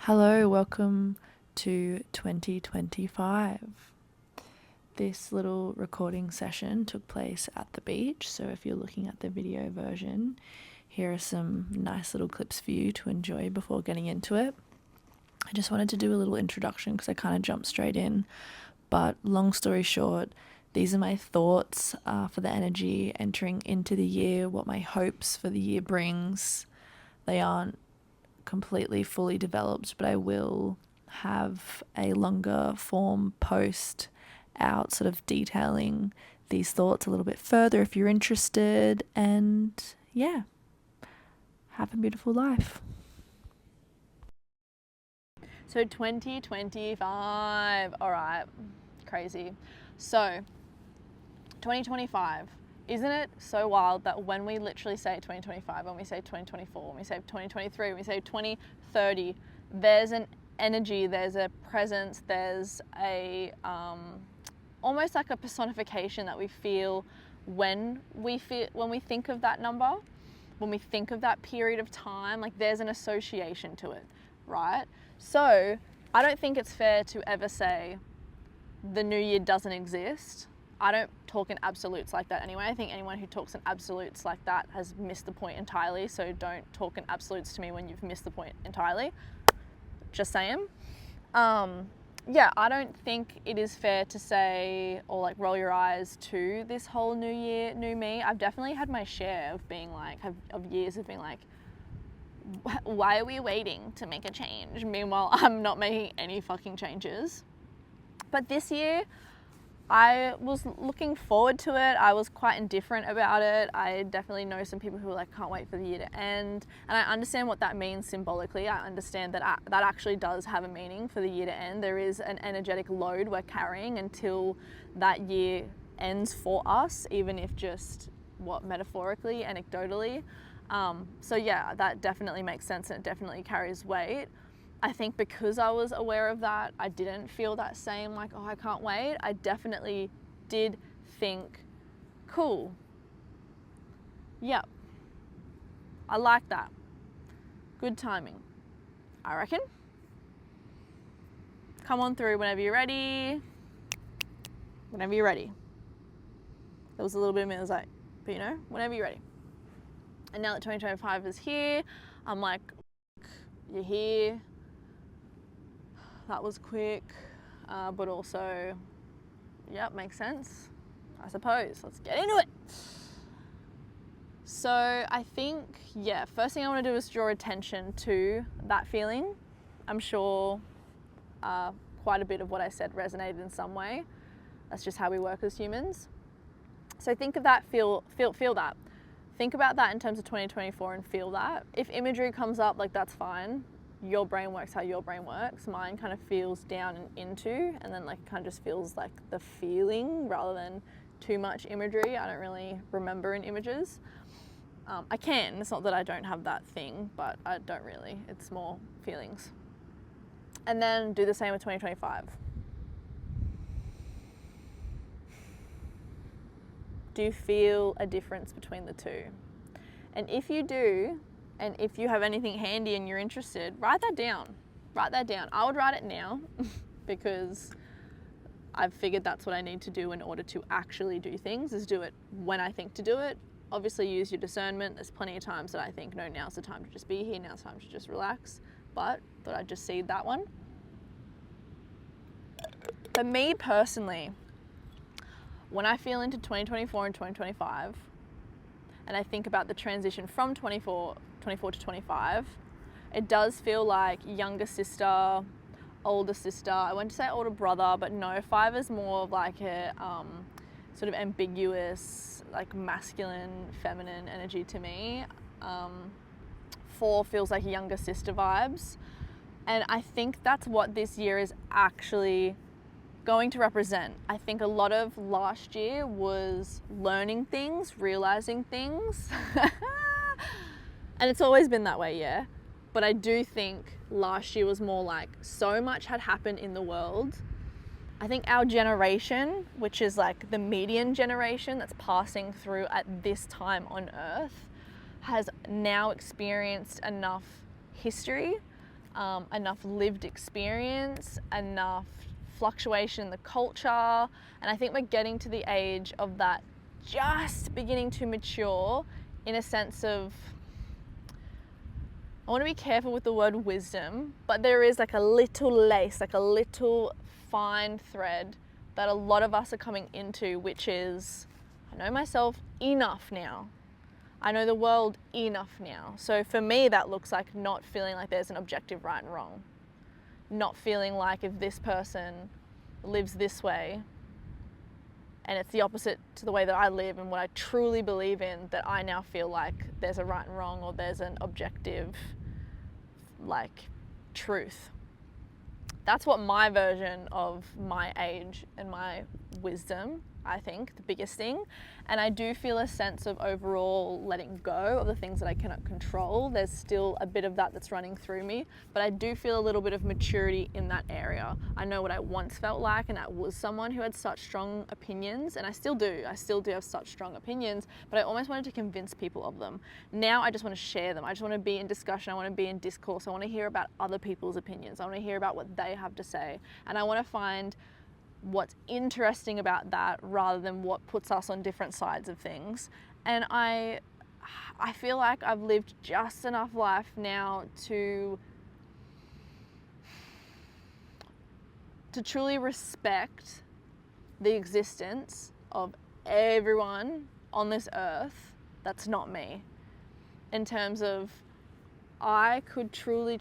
Hello, welcome to 2025. This little recording session took place at the beach, so if you're looking at the video version, here are some nice little clips for you to enjoy before getting into it. I just wanted to do a little introduction because I kind of jumped straight in, but long story short, these are my thoughts for the energy entering into the year, what my hopes for the year brings. They aren't completely fully developed, but I will have a longer form post out sort of detailing these thoughts a little bit further if you're interested. And yeah, have a beautiful life. So 2025, all right, crazy. So 2025, isn't it so wild that when we literally say 2025, when we say 2024, when we say 2023, when we say 2030, there's an energy, there's a presence, there's a almost like a personification that we feel when we think of that number, when we think of that period of time, like there's an association to it, right? So I don't think it's fair to ever say the new year doesn't exist. I don't talk in absolutes like that anyway. I think anyone who talks in absolutes like that has missed the point entirely. So don't talk in absolutes to me when you've missed the point entirely. Just saying. Yeah, I don't think it is fair to say or like roll your eyes to this whole new year, new me. I've definitely had my share of being like, of years of being like, why are we waiting to make a change? Meanwhile, I'm not making any fucking changes. But this year, I was looking forward to it. I was quite indifferent about it. I definitely know some people who like can't wait for the year to end, and I understand what that means symbolically. I understand that that actually does have a meaning for the year to end. There is an energetic load we're carrying until that year ends for us, even if just metaphorically, anecdotally. So yeah, that definitely makes sense and it definitely carries weight. I think because I was aware of that, I didn't feel that same like, oh, I can't wait. I definitely did think, cool. Yep. I like that. Good timing. I reckon. Come on through whenever you're ready. Whenever you're ready. There was a little bit of me that was like, but you know, whenever you're ready. And now that 2025 is here, I'm like, you're here. That was quick, but also, yep, makes sense, I suppose. Let's get into it. So I think, yeah, first thing I want to do is draw attention to that feeling. I'm sure quite a bit of what I said resonated in some way. That's just how we work as humans. So think of that, feel that. Think about that in terms of 2024 and feel that. If imagery comes up, like that's fine. Your brain works how your brain works. Mine kind of feels down and into, and then like kind of just feels like the feeling rather than too much imagery. I don't really remember in images. I can, it's not that I don't have that thing, but I don't really, it's more feelings. And then do the same with 2025. Do you feel a difference between the two? And if you do, and if you have anything handy and you're interested, write that down. Write that down. I would write it now because I've figured that's what I need to do in order to actually do things, is do it when I think to do it. Obviously use your discernment. There's plenty of times that I think, no, now's the time to just be here, now's the time to just relax. But thought I'd just seed that one. For me personally, when I feel into 2024 and 2025, and I think about the transition from 24 to 25, it does feel like younger sister, older sister. I wouldn't say older brother, but no, 5 is more of like a sort of ambiguous, like masculine, feminine energy to me. 4 feels like younger sister vibes. And I think that's what this year is actually going to represent. I think a lot of last year was learning things, realizing things. And it's always been that way, yeah. But I do think last year was more like so much had happened in the world. I think our generation, which is like the median generation that's passing through at this time on Earth, has now experienced enough history enough lived experience, enough fluctuation in the culture. And I think we're getting to the age of that just beginning to mature, in a sense of, I want to be careful with the word wisdom, but there is like a little lace, like a little fine thread that a lot of us are coming into, which is, I know myself enough now. I know the world enough now. So for me, that looks like not feeling like there's an objective right and wrong. Not feeling like if this person lives this way and it's the opposite to the way that I live and what I truly believe in, that I now feel like there's a right and wrong, or there's an objective, like, truth. That's what my version of my age and my wisdom, I think, the biggest thing. And I do feel a sense of overall letting go of the things that I cannot control. There's still a bit of that that's running through me, but I do feel a little bit of maturity in that area. I know what I once felt like, and I was someone who had such strong opinions, and I still do have such strong opinions, but I almost wanted to convince people of them. Now I just want to share them. I just want to be in discussion. I want to be in discourse. I want to hear about other people's opinions. I want to hear about what they have to say, and I want to find what's interesting about that rather than what puts us on different sides of things. And I feel like I've lived just enough life now to truly respect the existence of everyone on this earth that's not me. In terms of, I could truly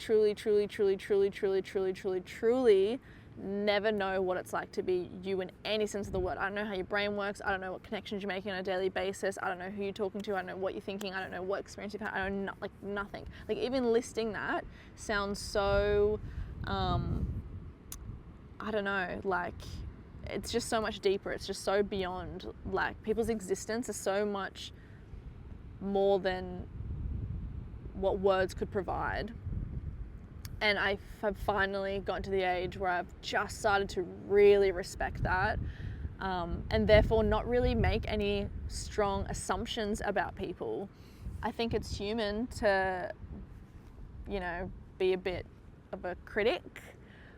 never know what it's like to be you in any sense of the word. I don't know how your brain works. I don't know what connections you're making on a daily basis. I don't know who you're talking to. I don't know what you're thinking. I don't know what experience you've had. I know nothing. Like, even listing that sounds so, I don't know, like, it's just so much deeper. It's just so beyond, like, people's existence is so much more than what words could provide. And I have finally gotten to the age where I've just started to really respect that, and therefore not really make any strong assumptions about people. I think it's human to, be a bit of a critic.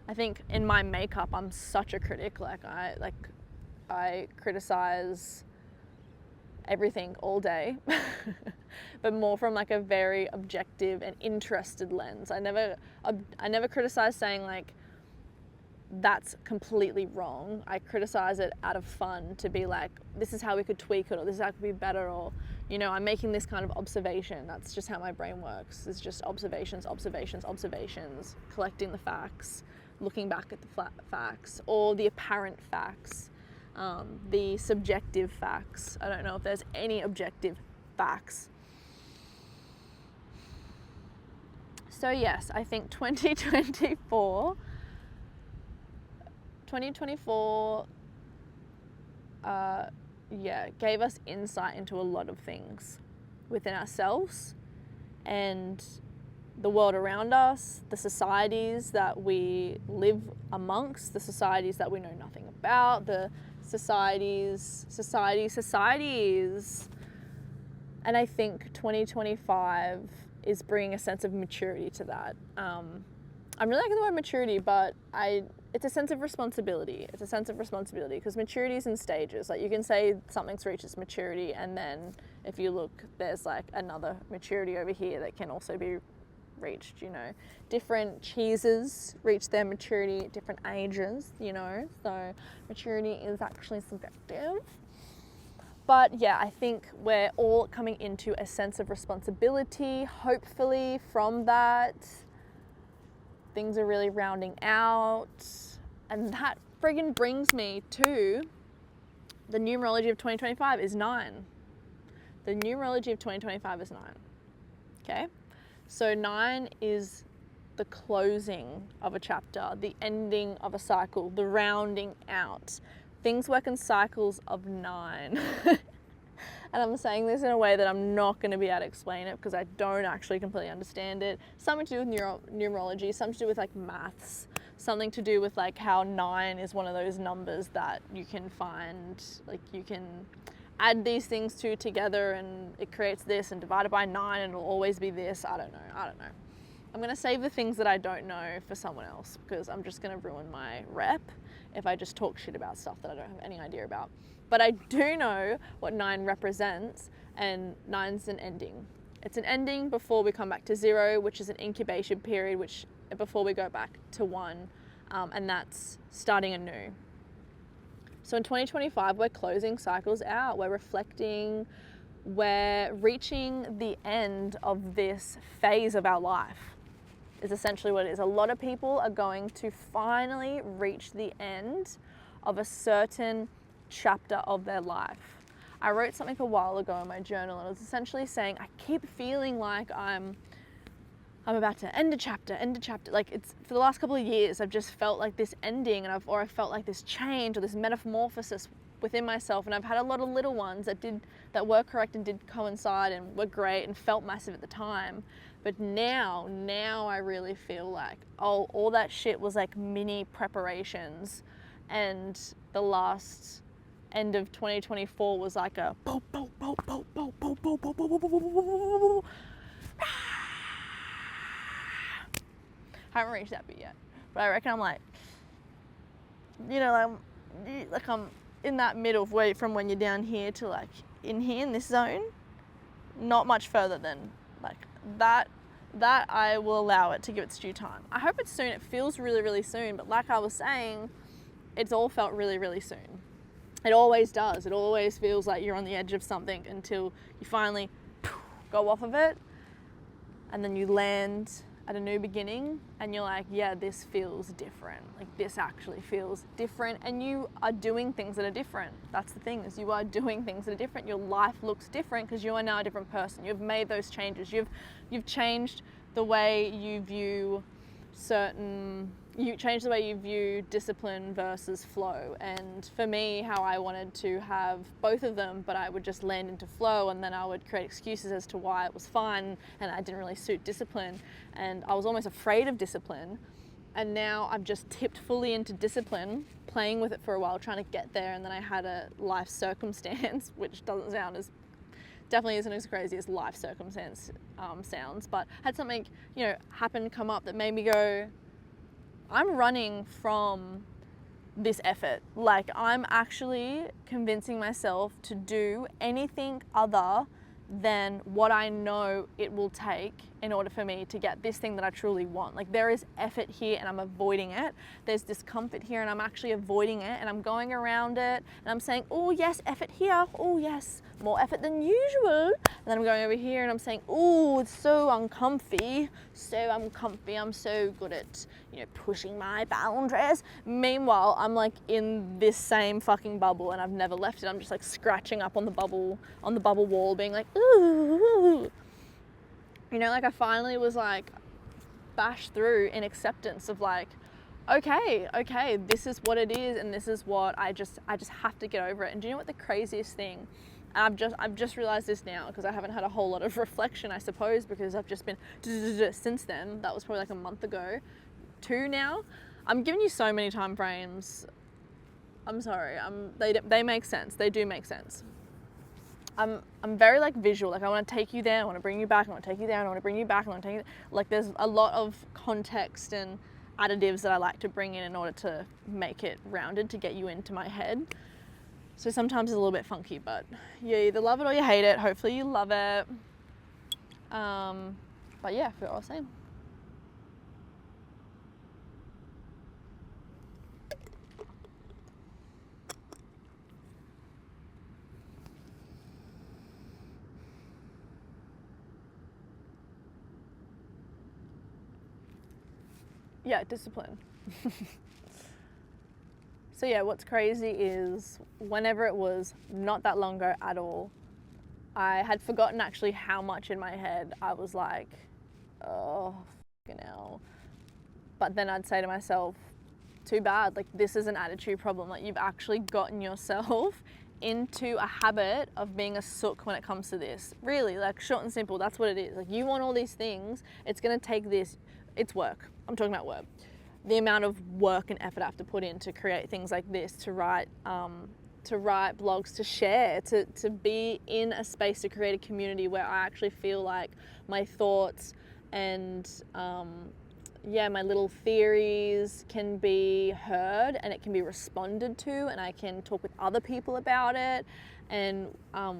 I think in my makeup, I'm such a critic. I criticize everything all day, but more from like a very objective and interested lens. I never criticize saying like that's completely wrong. I criticize it out of fun, to be like, this is how we could tweak it, or this is how it could be better, or I'm making this kind of observation. That's just how my brain works. It's just observations, collecting the facts, looking back at the facts, or the apparent facts. The subjective facts. I don't know if there's any objective facts. So yes, I think 2024 gave us insight into a lot of things within ourselves and the world around us, the societies that we live amongst, the societies that we know nothing about, the societies. And I think 2025 is bringing a sense of maturity to that. I'm really liking the word maturity, but it's a sense of responsibility. It's a sense of responsibility, because maturity is in stages. Like, you can say something's reached its maturity, and then if you look, there's like another maturity over here that can also be reached. Different cheeses reach their maturity at different ages, so maturity is actually subjective. But yeah, I think we're all coming into a sense of responsibility. Hopefully from that, things are really rounding out. And that friggin' brings me to the numerology of 2025 is 9. The numerology of 2025 is 9. Okay? So 9 is the closing of a chapter, the ending of a cycle, the rounding out. Things work in cycles of 9. And I'm saying this in a way that I'm not going to be able to explain it, because I don't actually completely understand it. Something to do with numerology, something to do with like maths, something to do with like how 9 is one of those numbers that you can find, like you can add these things together and it creates this, and divide it by 9 and it'll always be this. I don't know. I'm going to save the things that I don't know for someone else, because I'm just going to ruin my rep if I just talk shit about stuff that I don't have any idea about. But I do know what 9 represents, and 9's an ending. It's an ending before we come back to 0, which is an incubation period, which before we go back to 1, and that's starting anew. So in 2025, we're closing cycles out, we're reflecting, we're reaching the end of this phase of our life, is essentially what it is. A lot of people are going to finally reach the end of a certain chapter of their life. I wrote something a while ago in my journal, and it was essentially saying, I keep feeling like I'm about to end a chapter. Like, it's for the last couple of years, I've just felt like this ending, and I felt like this change or this metamorphosis within myself. And I've had a lot of little ones that were correct and did coincide and were great and felt massive at the time. But now I really feel like, oh, all that shit was like mini preparations, and the last end of 2024 was like a haven't reached that bit yet, but I reckon I'm like, you know, like I'm in that middle of way from when you're down here to like in here in this zone, not much further than like that I will allow it to give its due time. I hope it's soon. It feels really, really soon, but like I was saying, it's all felt really, really soon. It always does. It always feels like you're on the edge of something until you finally go off of it, and then you land at a new beginning, and you're like, yeah, this feels different. Like, this actually feels different, and you are doing things that are different. That's the thing, is you are doing things that are different. Your life looks different because you are now a different person. You've made those changes. You've changed the way you view you change the way you view discipline versus flow. And for me, how I wanted to have both of them, but I would just land into flow, and then I would create excuses as to why it was fine and I didn't really suit discipline, and I was almost afraid of discipline. And now I've just tipped fully into discipline, playing with it for a while, trying to get there, and then I had a life circumstance, which doesn't sound as, definitely isn't as crazy as life circumstance sounds, but had something, you know, happen, come up that made me go, I'm running from this effort. Like, I'm actually convincing myself to do anything other than what I know it will take in order for me to get this thing that I truly want. Like, there is effort here and I'm avoiding it. There's discomfort here and I'm actually avoiding it, and I'm going around it and I'm saying, oh yes, effort here. Oh yes, more effort than usual. And then I'm going over here and I'm saying, oh, it's so uncomfy. I'm so good at, you know, pushing my boundaries. Meanwhile, I'm like in this same fucking bubble and I've never left it. I'm just like scratching up on the bubble wall, being like, ooh. You know, like I finally was like bashed through in acceptance of like, okay, this is what it is, and this is what I just have to get over it. And do you know what the craziest thing? And I've just realized this now, because I haven't had a whole lot of reflection, I suppose, because I've just been since then. That was probably like a month ago. 2 now. I'm giving you so many time frames. I'm sorry. They make sense. They do make sense. I'm very like visual. Like, I want to take you there, I want to bring you back, I want to take you there, I want to bring you back, I want to take you there. Like, there's a lot of context and additives that I like to bring in order to make it rounded, to get you into my head. So sometimes it's a little bit funky, but you either love it or you hate it. Hopefully you love it. But yeah, I forgot what I was saying. Yeah, discipline. So yeah, what's crazy is whenever it was, not that long ago at all, I had forgotten actually how much in my head I was like, oh, fucking hell. But then I'd say to myself, too bad, like, this is an attitude problem. Like, you've actually gotten yourself into a habit of being a sook when it comes to this. Really, like, short and simple, that's what it is. Like, you want all these things, it's gonna take this, it's work. I'm talking about work. The amount of work and effort I have to put in to create things like this, to write blogs, to share, to be in a space to create a community where I actually feel like my thoughts and my little theories can be heard and it can be responded to, and I can talk with other people about it, and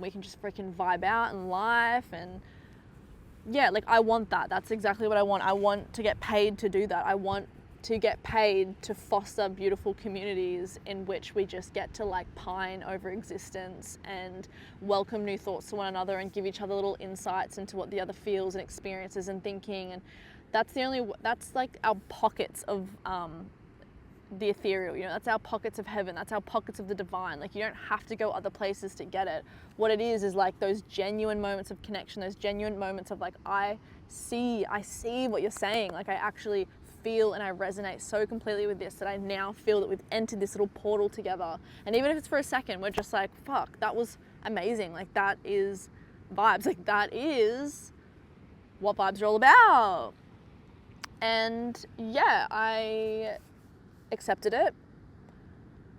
we can just freaking vibe out in life. And yeah, like I want that. That's exactly what I want. I want to get paid to do that. I want to get paid to foster beautiful communities in which we just get to like pine over existence and welcome new thoughts to one another and give each other little insights into what the other feels and experiences and thinking. And that's like our pockets of the ethereal, you know, that's our pockets of heaven, that's our pockets of the divine. Like, you don't have to go other places to get it. What it is like those genuine moments of connection, those genuine moments of like, I see what you're saying. Like, I actually feel and I resonate so completely with this that I now feel that we've entered this little portal together. And even if it's for a second, we're just like, fuck, that was amazing. Like, that is vibes. Like, that is what vibes are all about. And yeah, I accepted it.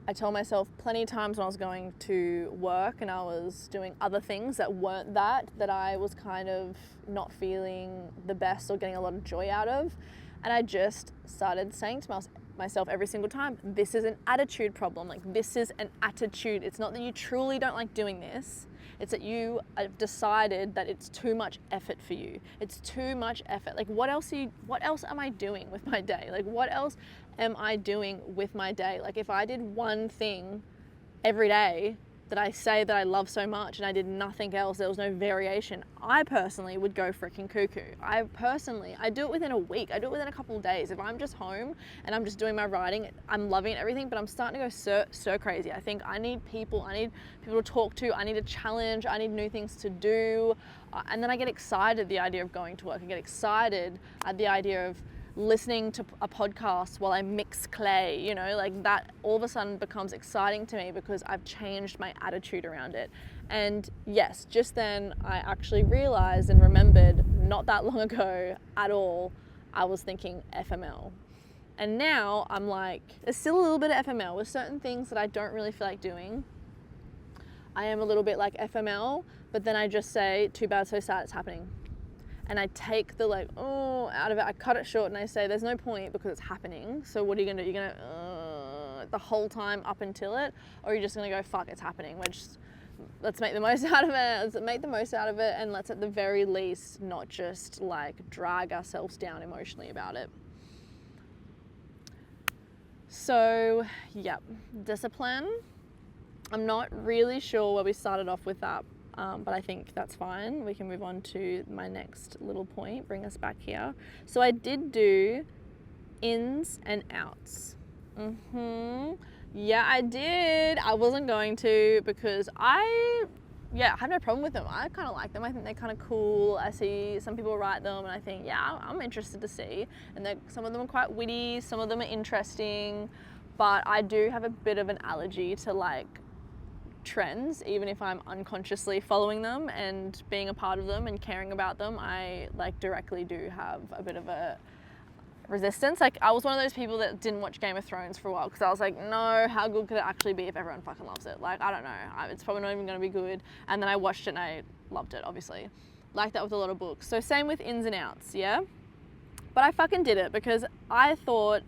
I told myself plenty of times when I was going to work and I was doing other things that weren't that I was kind of not feeling the best or getting a lot of joy out of. And I just started saying to myself every single time, this is an attitude problem. Like, this is an attitude. It's not that you truly don't like doing this. It's that you have decided that it's too much effort for you. It's too much effort. Like, what else am I doing with my day? Like, what else am I doing with my day? Like, if I did one thing every day that I say that I love so much and I did nothing else, there was no variation, I personally would go freaking cuckoo. I do it within a week. I do it within a couple of days. If I'm just home and I'm just doing my writing, I'm loving everything, but I'm starting to go so crazy. I think I need people to talk to. I need a challenge. I need new things to do. And then I get excited at the idea of going to work. I get excited at the idea of listening to a podcast while I mix clay, you know, like that all of a sudden becomes exciting to me because I've changed my attitude around it. And yes, just then I actually realized and remembered not that long ago at all, I was thinking FML. And now I'm like, there's still a little bit of FML with certain things that I don't really feel like doing. I am a little bit like FML, but then I just say, too bad, so sad, it's happening. And I take the out of it, I cut it short and I say, there's no point because it's happening. So what are you gonna do? You're gonna the whole time up until it, or you're just gonna go, fuck, it's happening. Let's make the most out of it. And let's at the very least not just like drag ourselves down emotionally about it. So yep, discipline. I'm not really sure where we started off with that. But I think that's fine. We can move on to my next little point, bring us back here. So I did do ins and outs. Yeah, I did. I wasn't going to because I have no problem with them. I kind of like them. I think they're kind of cool. I see some people write them and I think, yeah, I'm interested to see. And some of them are quite witty, some of them are interesting, but I do have a bit of an allergy to like trends. Even if I'm unconsciously following them and being a part of them and caring about them, I like directly do have a bit of a resistance. Like, I was one of those people that didn't watch Game of Thrones for a while because I was like, no, how good could it actually be if everyone fucking loves it? Like, I don't know, it's probably not even going to be good. And then I watched it and I loved it, obviously. Like that with a lot of books. So same with ins and outs, yeah? But I fucking did it because I thought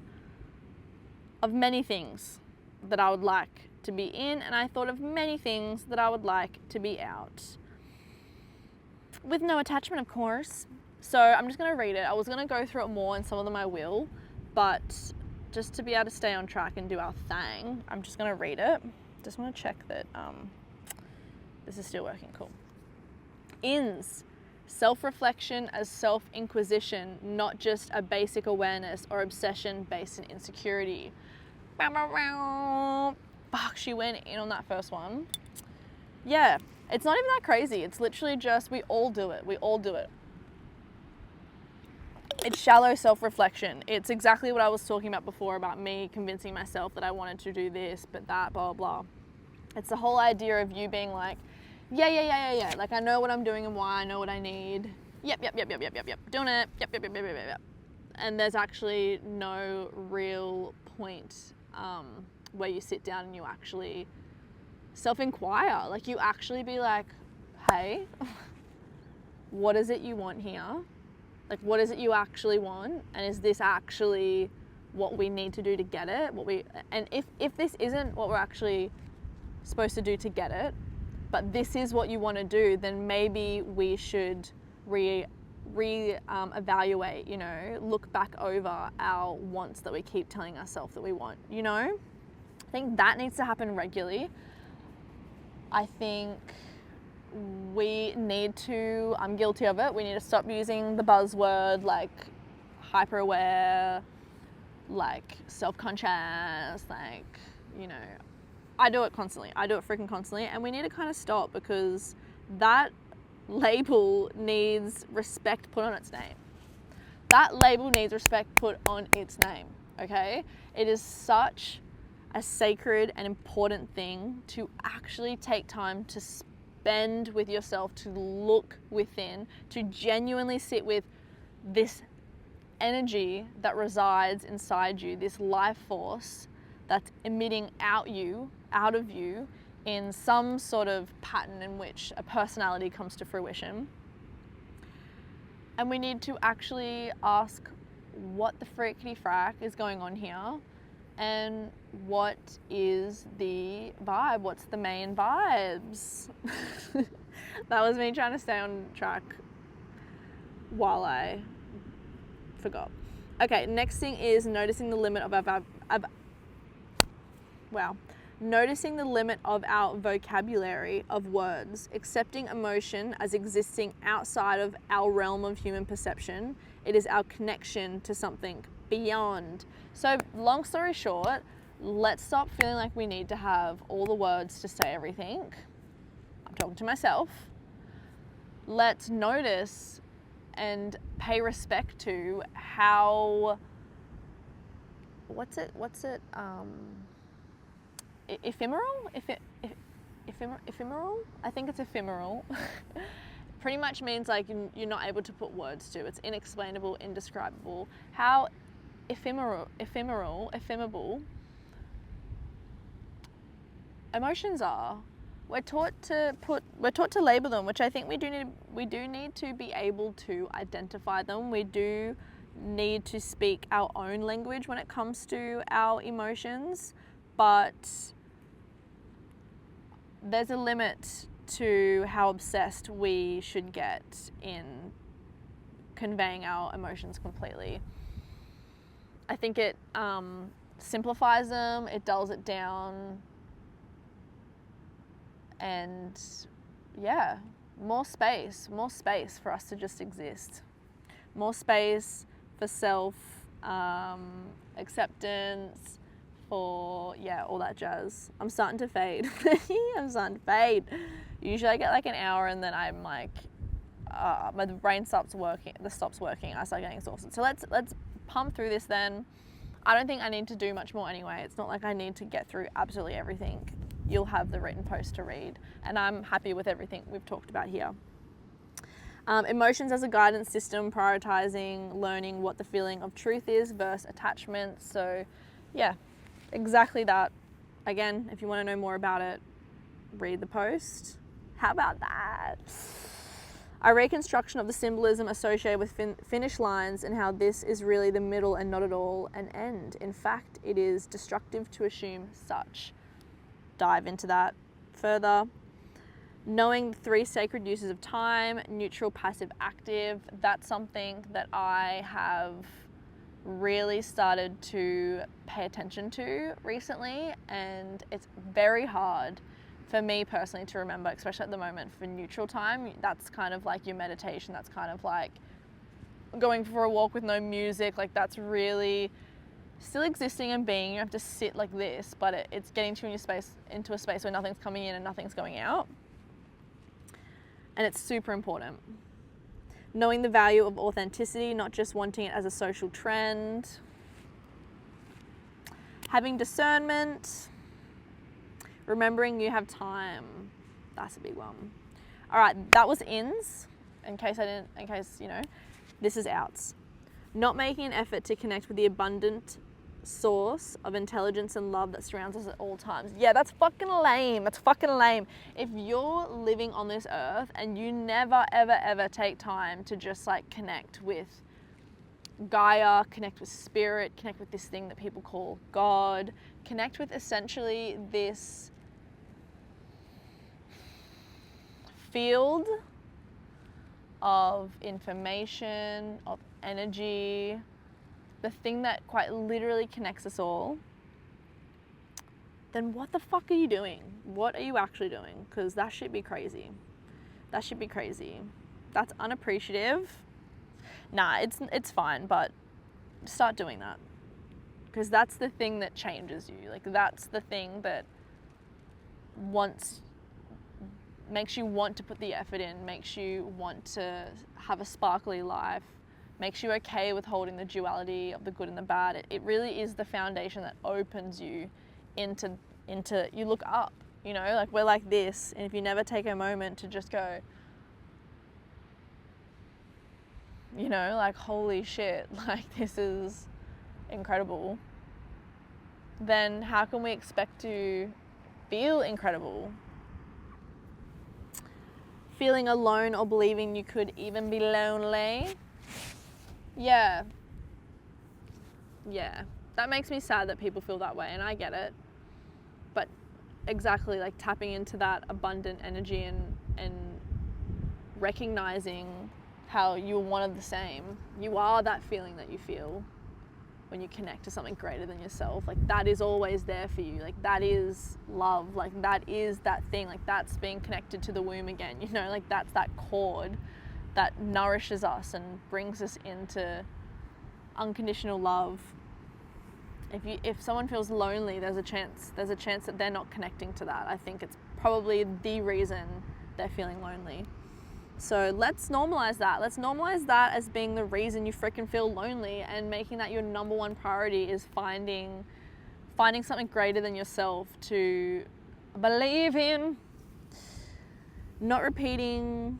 of many things that I would like to be in, and I thought of many things that I would like to be out. With no attachment, of course. So I'm just gonna read it. I was gonna go through it more, and some of them I will, but just to be able to stay on track and do our thing, I'm just gonna read it. Just wanna check that this is still working. Cool. Ins. Self-reflection as self-inquisition, not just a basic awareness or obsession based in insecurity. Fuck, she went in on that first one. Yeah, it's not even that crazy. It's literally just, we all do it. It's shallow self-reflection. It's exactly what I was talking about before about me convincing myself that I wanted to do this, but that, blah, blah, blah. It's the whole idea of you being like, yeah. Like, I know what I'm doing and why, I know what I need. Yep. Doing it. Yep. And there's actually no real point where you sit down and you actually self-inquire. Like, you actually be like, hey, what is it you want here? Like, what is it you actually want? And is this actually what we need to do to get it? And if this isn't what we're actually supposed to do to get it, but this is what you want to do, then maybe we should evaluate, you know, look back over our wants that we keep telling ourselves that we want, you know? I think that needs to happen regularly. I think we need to, I'm guilty of it, we need to stop using the buzzword like hyper aware, like self-conscious, like, you know, I do it constantly. I do it freaking constantly. And we need to kind of stop, because that label needs respect put on its name. That label needs respect put on its name, okay? It is such a sacred and important thing to actually take time to spend with yourself, to look within, to genuinely sit with this energy that resides inside you, this life force that's emitting out of you in some sort of pattern in which a personality comes to fruition. And we need to actually ask what the frickety frack is going on here, and what is the vibe, what's the main vibes. That was me trying to stay on track while I forgot. Okay, next thing is noticing the limit of noticing the limit of our vocabulary of words, accepting emotion as existing outside of our realm of human perception. It is our connection to something beyond. So long story short, let's stop feeling like we need to have all the words to say everything. I'm talking to myself. Let's notice and pay respect to how, ephemeral? Ephemeral? I think it's ephemeral. Pretty much means like you're not able to put words to. It's inexplainable, indescribable. How ephemeral emotions are. We're taught to label them, which I think we do need to be able to identify them. We do need to speak our own language when it comes to our emotions, but there's a limit to how obsessed we should get in conveying our emotions completely. I think it simplifies them, it dulls it down, and yeah, more space for us to just exist. More space for self acceptance, for all that jazz. I'm starting to fade. Usually I get like an hour and then I'm like, my brain stops working. I start getting exhausted. So let's pump through this then. I don't think I need to do much more anyway. It's not like I need to get through absolutely everything. You'll have the written post to read, and I'm happy with everything we've talked about here. Emotions as a guidance system, prioritizing learning what the feeling of truth is versus attachment. So yeah, exactly that. Again, if you want to know more about it, read the post. How about that? A reconstruction of the symbolism associated with finish lines, and how this is really the middle and not at all an end. In fact, it is destructive to assume such. Dive into that further. Knowing 3 sacred uses of time, neutral, passive, active. That's something that I have really started to pay attention to recently, and it's very hard for me personally to remember, especially at the moment, for neutral time. That's kind of like your meditation. That's kind of like going for a walk with no music. Like, that's really still existing and being. You have to sit like this, but it's getting to into a space where nothing's coming in and nothing's going out. And it's super important. Knowing the value of authenticity, not just wanting it as a social trend. Having discernment. Remembering you have time. That's a big one. All right, that was ins. In case you know, this is outs. Not making an effort to connect with the abundant source of intelligence and love that surrounds us at all times. Yeah, that's fucking lame. That's fucking lame. If you're living on this earth and you never, ever, ever take time to just like connect with Gaia, connect with spirit, connect with this thing that people call God, connect with essentially this field of information, of energy, the thing that quite literally connects us all, then what the fuck are you doing? What are you actually doing? Because that should be crazy. That should be crazy. That's unappreciative. Nah, it's fine, but start doing that. Because that's the thing that changes you. Like, that's the thing that makes you want to put the effort in, makes you want to have a sparkly life, makes you okay with holding the duality of the good and the bad. It really is the foundation that opens you into you look up, you know, like we're like this, and if you never take a moment to just go, you know, like, holy shit, like, this is incredible, then how can we expect to feel incredible? Feeling alone or believing you could even be lonely? Yeah, that makes me sad that people feel that way, and I get it. But exactly, like, tapping into that abundant energy and recognizing how you're one of the same. You are that feeling that you feel when you connect to something greater than yourself. Like, that is always there for you. Like, that is love. Like, that is that thing. Like, that's being connected to the womb again, you know, like, that's that cord that nourishes us and brings us into unconditional love. If someone feels lonely, there's a chance that they're not connecting to that. I think it's probably the reason they're feeling lonely. So let's normalize that. Let's normalize that as being the reason you freaking feel lonely, and making that your number one priority is finding something greater than yourself to believe in. Not repeating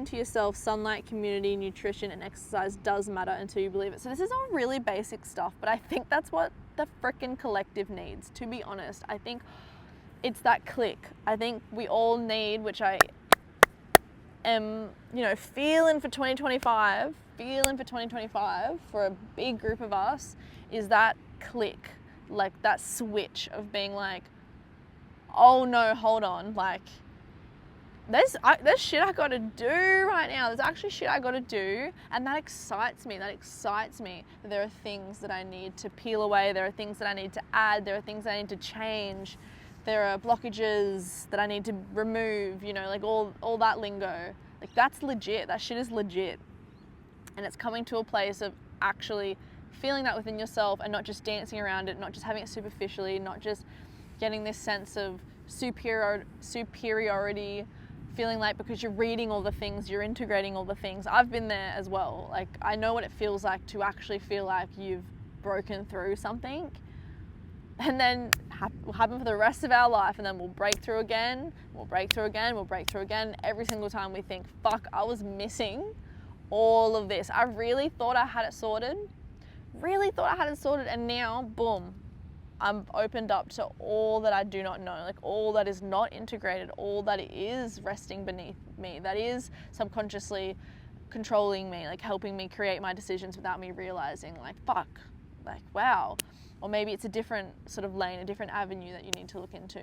to yourself sunlight, community, nutrition, and exercise does matter until you believe it. So this is all really basic stuff, but I think that's what the frickin' collective needs, to be honest. I think it's that click. I think we all need, which I am, you know, feeling for 2025 for a big group of us, is that click, like that switch of being like, oh no, hold on, like, there's shit I gotta do right now. There's actually shit I gotta do, and that excites me. That there are things that I need to peel away. There are things that I need to add. There are things I need to change. There are blockages that I need to remove, you know, like all that lingo. Like, that's legit. That shit is legit. And it's coming to a place of actually feeling that within yourself, and not just dancing around it, not just having it superficially, not just getting this sense of superiority, feeling like because you're reading all the things, you're integrating all the things. I've been there as well. Like, I know what it feels like to actually feel like you've broken through something, and then will happen for the rest of our life, and then we'll break through again, every single time we think, fuck, I was missing all of this. I really thought I had it sorted, and now, boom, I'm opened up to all that I do not know, like all that is not integrated, all that is resting beneath me, that is subconsciously controlling me, like helping me create my decisions without me realizing, like, fuck, like, wow. Or maybe it's a different sort of lane, a different avenue that you need to look into.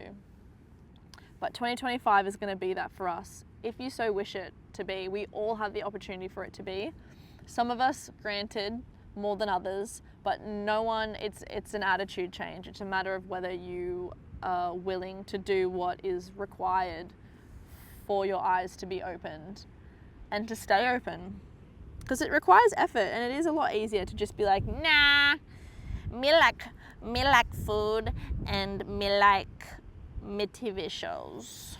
But 2025 is going to be that for us, if you so wish it to be. We all have the opportunity for it to be. Some of us, granted, more than others, but no one, it's an attitude change. It's a matter of whether you are willing to do what is required for your eyes to be opened and to stay open. Because it requires effort, and it is a lot easier to just be like, nah, me like food and me like me TV shows.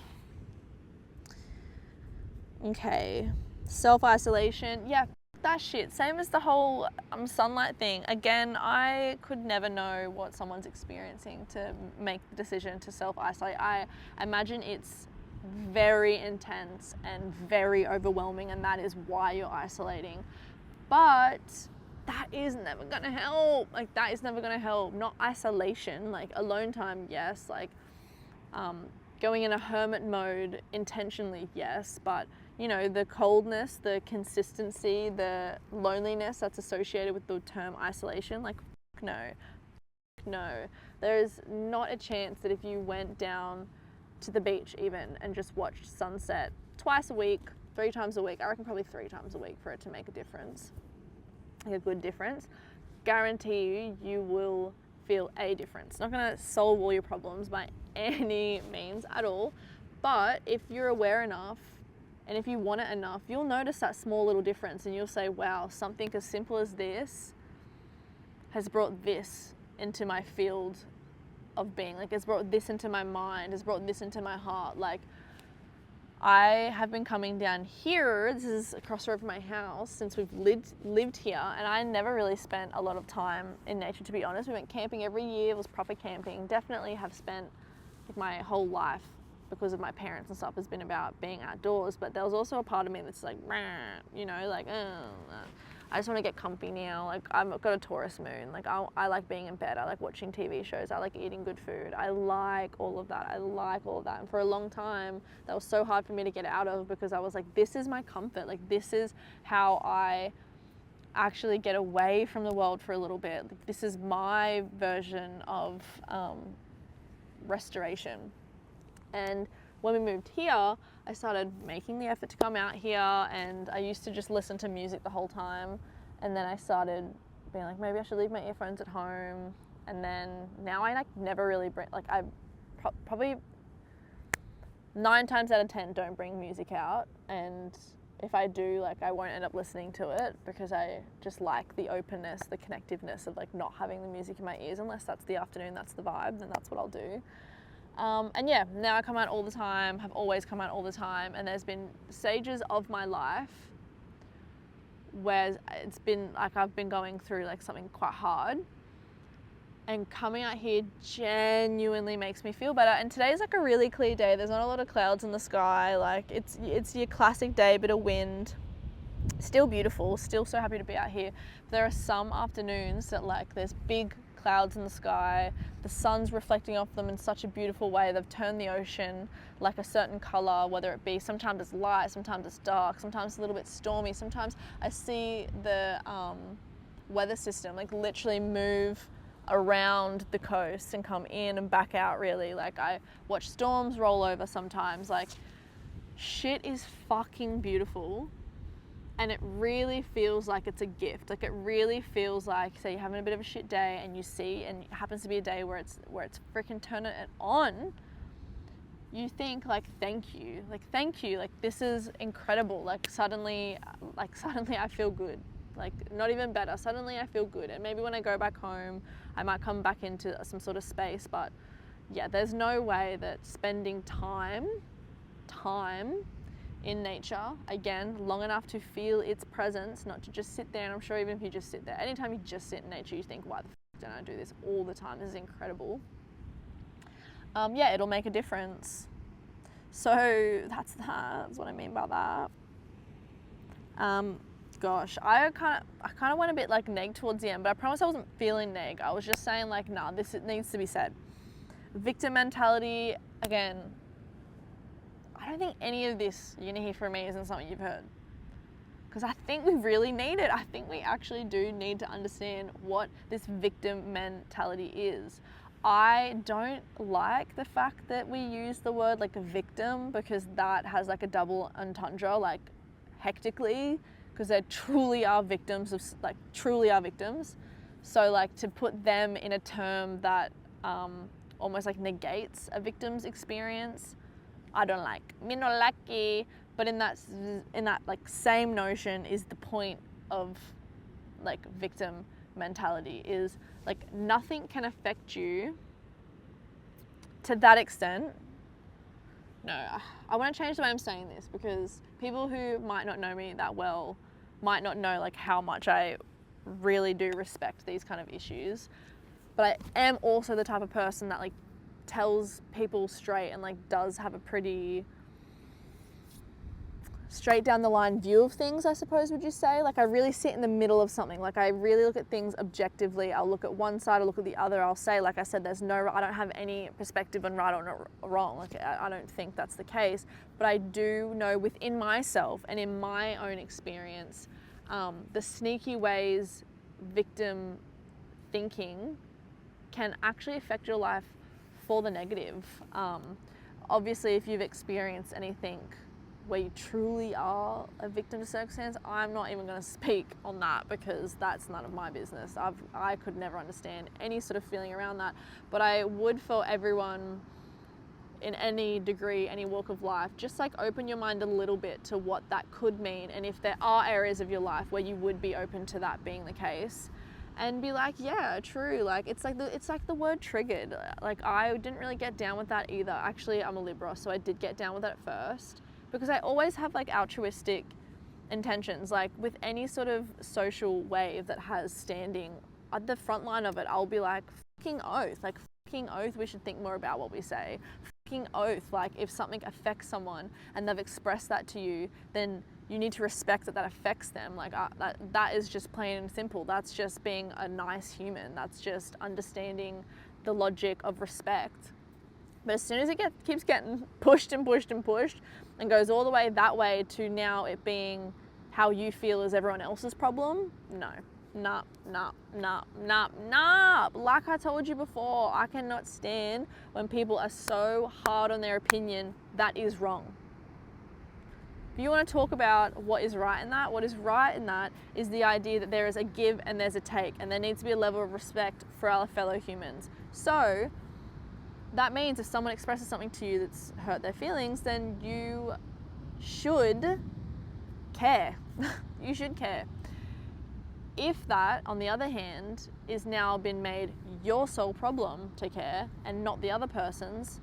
Okay, self-isolation, yeah, that shit. Same as the whole sunlight thing. Again, I could never know what someone's experiencing to make the decision to self-isolate. I imagine it's very intense and very overwhelming, and that is why you're isolating. But that is never gonna help. Like, that is never gonna help. Not isolation, like alone time, yes. Like, going in a hermit mode intentionally, yes. But, you know, the coldness, the consistency, the loneliness that's associated with the term isolation, like, no. There's not a chance that if you went down to the beach even and just watched sunset twice a week, 3 times a week, I reckon probably 3 times a week for it to make a difference, like a good difference. Guarantee you will feel a difference. Not gonna solve all your problems by any means at all, but if you're aware enough and if you want it enough, you'll notice that small little difference and you'll say, wow, something as simple as this has brought this into my field of being. Like, it's brought this into my mind, has brought this into my heart. Like, I have been coming down here, this is across the road from my house, since we've lived here, and I never really spent a lot of time in nature, to be honest. We went camping every year, it was proper camping. Definitely have spent like my whole life, because of my parents and stuff, has been about being outdoors, but there was also a part of me that's like, you know, like, I just want to get comfy now. Like, I've got a Taurus moon. Like, I like being in bed. I like watching TV shows. I like eating good food. I like all of that. And for a long time, that was so hard for me to get out of, because I was like, this is my comfort. Like, this is how I actually get away from the world for a little bit. Like, this is my version of restoration. And when we moved here, I started making the effort to come out here, and I used to just listen to music the whole time. And then I started being like, maybe I should leave my earphones at home. And then now I like never really bring, like, I probably 9 times out of 10 don't bring music out. And if I do, like, I won't end up listening to it, because I just like the openness, the connectiveness of like not having the music in my ears, unless that's the afternoon, that's the vibe, then that's what I'll do. And yeah, now I come out all the time, have always come out all the time, and there's been stages of my life where it's been like I've been going through like something quite hard, and coming out here genuinely makes me feel better. And today's like a really clear day. There's not a lot of clouds in the sky. Like, it's your classic day, bit of wind. Still beautiful, still so happy to be out here. But there are some afternoons that like there's big clouds in the sky, the sun's reflecting off them in such a beautiful way. They've turned the ocean like a certain color, whether it be sometimes it's light, sometimes it's dark, sometimes it's a little bit stormy. Sometimes I see the weather system like literally move around the coast and come in and back out, really. Like, I watch storms roll over sometimes. Like, shit is fucking beautiful. And it really feels like it's a gift. Like, it really feels like, say you're having a bit of a shit day and you see, and it happens to be a day where it's freaking turning it on, you think like, thank you, like this is incredible. Like suddenly I feel good. Like, not even better, suddenly I feel good. And maybe when I go back home, I might come back into some sort of space, but yeah, there's no way that spending time in nature, again, long enough to feel its presence, not to just sit there. And I'm sure even if you just sit there, anytime you just sit in nature, you think, why the f don't I do this all the time? This is incredible. Yeah, it'll make a difference. So that's what I mean by that. Gosh, I kind of went a bit like neg towards the end, but I promise I wasn't feeling neg. I was just saying like, nah, this needs to be said. Victim mentality, again, I don't think any of this you're gonna hear from me isn't something you've heard. Because I think we really need it. I think we actually do need to understand what this victim mentality is. I don't like the fact that we use the word like a victim, because that has like a double entendre, like hectically, because they truly are victims of, like, truly are victims. So like to put them in a term that almost like negates a victim's experience, I don't like. Me no like it. But in that like same notion is the point of like victim mentality, is like nothing can affect you to that extent. No, I want to change the way I'm saying this, because people who might not know me that well might not know like how much I really do respect these kind of issues. But I am also the type of person that like tells people straight and like does have a pretty straight down the line view of things, I suppose, would you say? Like I really sit in the middle of something. Like I really look at things objectively. I'll look at one side, I'll look at the other. I'll say, like I said, I don't have any perspective on right or wrong. Like I don't think that's the case, but I do know within myself and in my own experience, the sneaky ways victim thinking can actually affect your life for the negative. Obviously, if you've experienced anything where you truly are a victim to circumstance, I'm not even going to speak on that because that's none of my business. I could never understand any sort of feeling around that. But I would, for everyone in any degree, any walk of life, just like open your mind a little bit to what that could mean. And if there are areas of your life where you would be open to that being the case, and be like, yeah, true. Like it's like the word triggered. Like I didn't really get down with that either. Actually, I'm a Libra, so I did get down with it at first because I always have like altruistic intentions. Like with any sort of social wave that has standing, at the front line of it, I'll be like, fucking oath. Like fucking oath, we should think more about what we say. Fucking oath. Like if something affects someone and they've expressed that to you, then you need to respect that affects them. Like that is just plain and simple. That's just being a nice human. That's just understanding the logic of respect. But as soon as it keeps getting pushed and pushed and pushed and goes all the way that way to now it being how you feel is everyone else's problem, no. Nah. Like I told you before, I cannot stand when people are so hard on their opinion. That is wrong. If you want to talk about what is right in that, what is right in that is the idea that there is a give and there's a take, and there needs to be a level of respect for our fellow humans. So that means if someone expresses something to you that's hurt their feelings, then you should care. You should care. If that, on the other hand, is now been made your sole problem to care and not the other person's,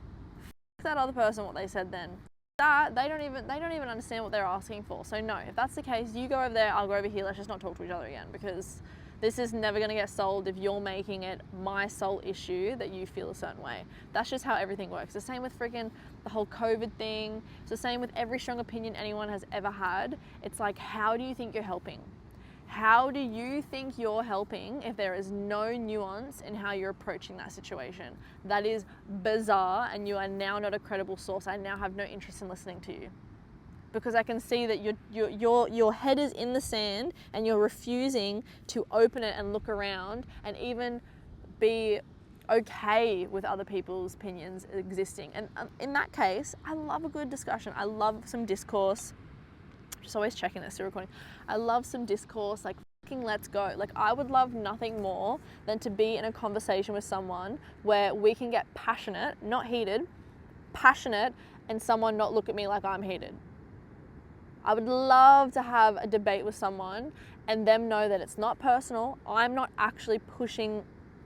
that other person what they said then. That they don't even understand what they're asking for. So no, if that's the case, you go over there, I'll go over here, let's just not talk to each other again, because this is never going to get solved if you're making it my sole issue that you feel a certain way. That's just how everything works. The same with freaking the whole COVID thing. It's the same with every strong opinion anyone has ever had. It's like, how do you think you're helping? How do you think you're helping if there is no nuance in how you're approaching that situation? That is bizarre, and you are now not a credible source. I now have no interest in listening to you because I can see that your head is in the sand and you're refusing to open it and look around and even be okay with other people's opinions existing. And in that case, I love a good discussion. I love some discourse. Just always checking this through recording. I love some discourse, like fucking let's go. Like I would love nothing more than to be in a conversation with someone where we can get passionate, not heated, passionate, and someone not look at me like I'm heated. I would love to have a debate with someone and them know that it's not personal. I'm not actually pushing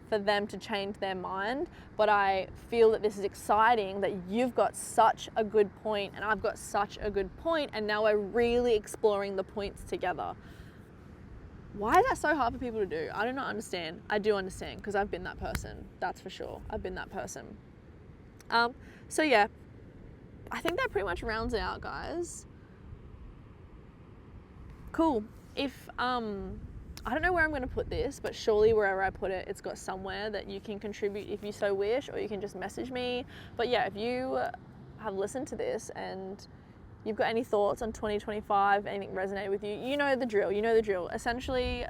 for them to change their mind, but I feel that this is exciting, that you've got such a good point and I've got such a good point, and now we're really exploring the points together. Why is that so hard for people to do? I do not understand. I do understand because I've been that person. That's for sure. I've been that person. So yeah, I think that pretty much rounds it out, guys. Cool. If I don't know where I'm going to put this, but surely wherever I put it, it's got somewhere that you can contribute if you so wish, or you can just message me. But yeah, if you have listened to this and you've got any thoughts on 2025, anything resonated with you, you know the drill. You know the drill. Essentially,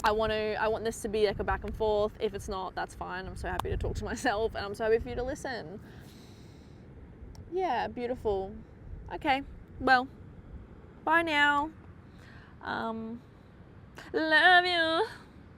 I want this to be like a back and forth. If it's not, that's fine. I'm so happy to talk to myself, and I'm so happy for you to listen. Yeah, beautiful. Okay, well, bye now. Love